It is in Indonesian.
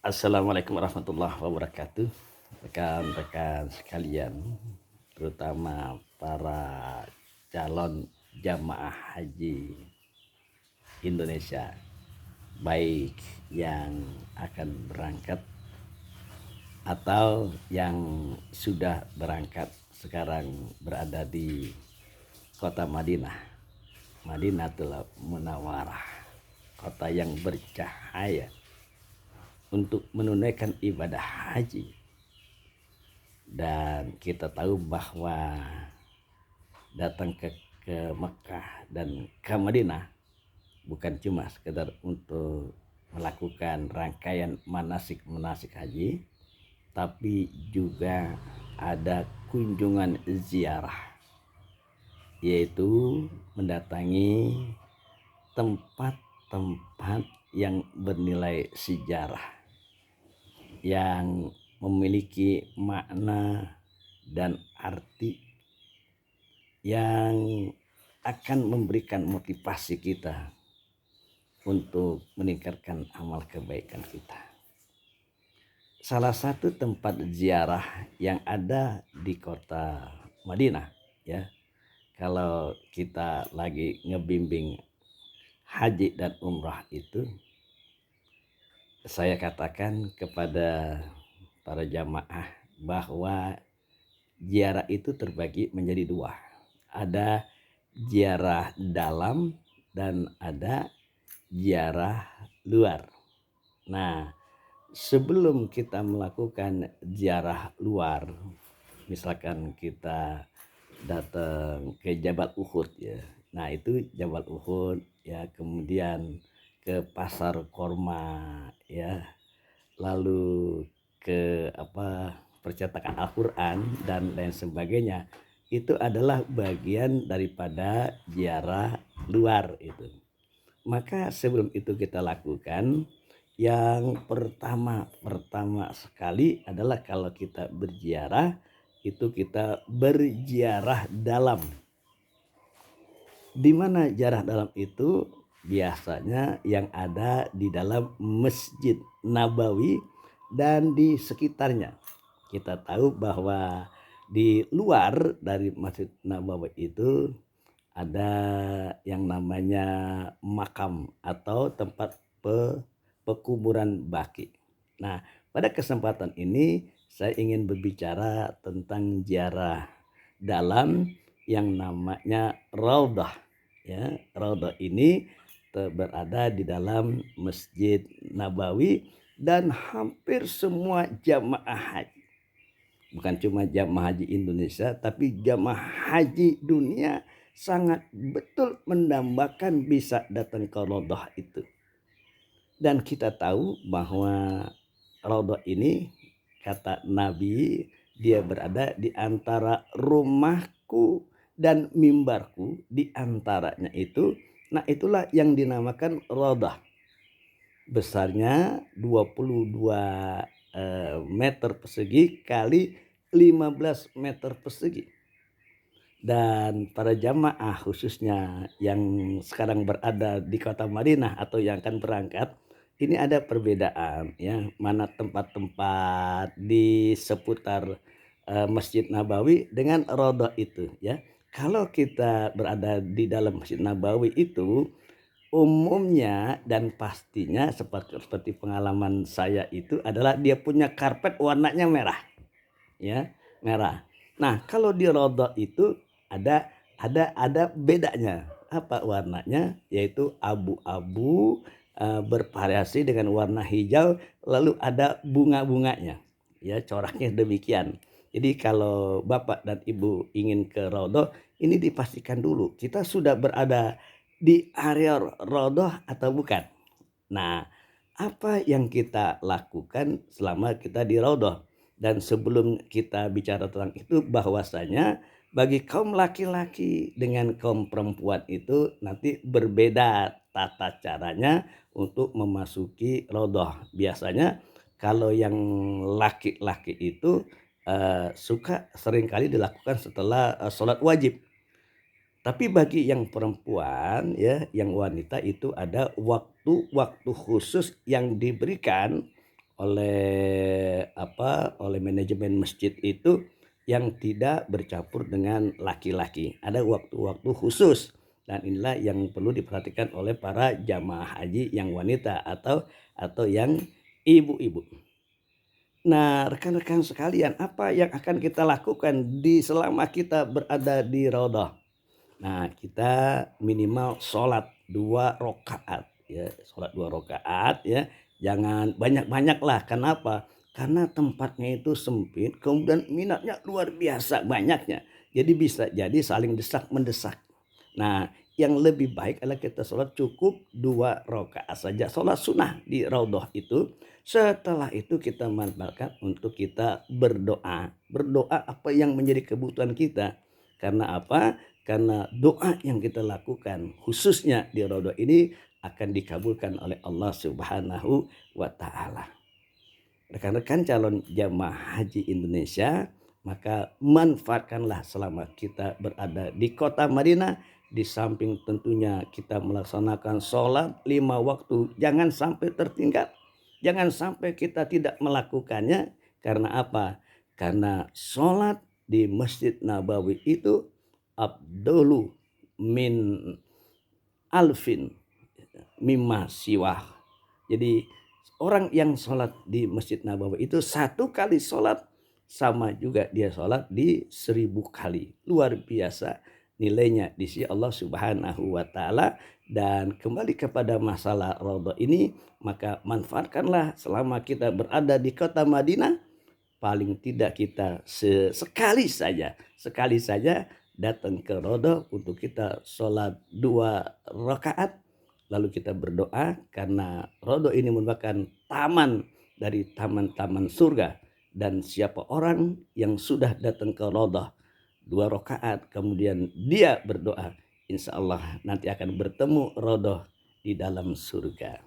Assalamualaikum warahmatullahi wabarakatuh. Rekan-rekan sekalian, terutama para calon jamaah haji Indonesia, baik yang akan berangkat atau yang sudah berangkat sekarang berada di kota Madinah, Madinatul Munawwarah, kota yang bercahaya untuk menunaikan ibadah haji. Dan kita tahu bahwa datang ke Mekah dan ke Madinah bukan cuma sekedar untuk melakukan rangkaian manasik haji, tapi juga ada kunjungan ziarah, yaitu mendatangi tempat-tempat yang bernilai sejarah, yang memiliki makna dan arti yang akan memberikan motivasi kita untuk meningkatkan amal kebaikan kita. Salah satu tempat ziarah yang ada di kota Madinah, ya, kalau kita lagi ngebimbing haji dan umrah itu, saya katakan kepada para jamaah bahwa ziarah itu terbagi menjadi dua. Ada ziarah dalam dan ada ziarah luar. Nah, sebelum kita melakukan ziarah luar, misalkan kita datang ke Jabal Uhud, ya. Nah, itu Jabal Uhud, ya, kemudian ke Pasar Korma, ya. Lalu ke percetakan Al-Qur'an dan lain sebagainya. Itu adalah bagian daripada ziarah luar itu. Maka sebelum itu kita lakukan, yang pertama sekali adalah kalau kita berziarah, itu kita berziarah dalam. Di mana ziarah dalam itu biasanya yang ada di dalam Masjid Nabawi dan di sekitarnya. Kita tahu bahwa di luar dari Masjid Nabawi itu ada yang namanya makam atau tempat pekuburan baki. Nah, pada kesempatan ini saya ingin berbicara tentang ziarah dalam yang namanya Raudhah, ya. Raudhah ini berada di dalam Masjid Nabawi dan hampir semua jamaah haji, bukan cuma jamaah haji Indonesia, tapi jamaah haji dunia sangat betul mendambakan bisa datang ke Raudhah itu. Dan kita tahu bahwa Raudhah ini, kata Nabi, dia berada di antara rumahku dan mimbarku, di antaranya itu. Nah, itulah yang dinamakan Raudhah. Besarnya 22 meter persegi kali 15 meter persegi. Dan para jamaah khususnya yang sekarang berada di kota Madinah atau yang akan berangkat, ini ada perbedaan, ya, mana tempat-tempat di seputar Masjid Nabawi dengan Raudhah itu, ya. Kalau kita berada di dalam Masjid Nabawi itu, umumnya dan pastinya seperti pengalaman saya itu adalah dia punya karpet warnanya merah, ya, merah. Nah, kalau di Raudhah itu ada bedanya. Apa warnanya? Yaitu abu-abu bervariasi dengan warna hijau, lalu ada bunga-bunganya. Ya, coraknya demikian. Jadi kalau Bapak dan Ibu ingin ke Raudhah, ini dipastikan dulu kita sudah berada di area Raudhah atau bukan. Nah, apa yang kita lakukan selama kita di Raudhah? Dan sebelum kita bicara tentang itu, bahwasanya bagi kaum laki-laki dengan kaum perempuan itu nanti berbeda tata caranya untuk memasuki Raudhah. Biasanya kalau yang laki-laki itu suka seringkali dilakukan setelah sholat wajib. Tapi bagi yang perempuan, ya, yang wanita itu ada waktu-waktu khusus yang diberikan oleh manajemen masjid itu yang tidak bercampur dengan laki-laki. Ada waktu-waktu khusus dan inilah yang perlu diperhatikan oleh para jamaah haji yang wanita atau yang ibu-ibu. Nah, rekan-rekan sekalian, apa yang akan kita lakukan selama kita berada di Raudhah? Nah, kita minimal sholat 2 rakaat ya, sholat 2 rakaat ya. Jangan banyak-banyak lah. Kenapa? Karena tempatnya itu sempit, kemudian minatnya luar biasa banyaknya. Jadi bisa jadi saling desak mendesak. Nah, yang lebih baik adalah kita sholat cukup 2 rakaat saja. Sholat sunnah di Raudhah itu. Setelah itu kita manfaatkan untuk kita berdoa. Berdoa apa yang menjadi kebutuhan kita. Karena apa? Karena doa yang kita lakukan khususnya di Raudhah ini akan dikabulkan oleh Allah Subhanahu wa taala. Rekan-rekan calon jamaah haji Indonesia, maka manfaatkanlah selama kita berada di kota Madinah. Di samping tentunya kita melaksanakan sholat 5 waktu, jangan sampai tertinggal, jangan sampai kita tidak melakukannya. Karena apa? Karena sholat di Masjid Nabawi itu abdulu min alfin mimma siwah. Jadi orang yang sholat di Masjid Nabawi itu 1 kali sholat sama juga dia sholat di 1000 kali. Luar biasa nilainya di sisi Allah Subhanahu wa taala. Dan kembali kepada masalah Raudhah ini, maka manfaatkanlah selama kita berada di kota Madinah. Paling tidak kita sekali saja datang ke Raudhah untuk kita sholat 2 rakaat. Lalu kita berdoa karena Raudhah ini merupakan taman dari taman-taman surga. Dan siapa orang yang sudah datang ke Raudhah 2 rakaat kemudian dia berdoa, insya Allah nanti akan bertemu Raudhah di dalam surga.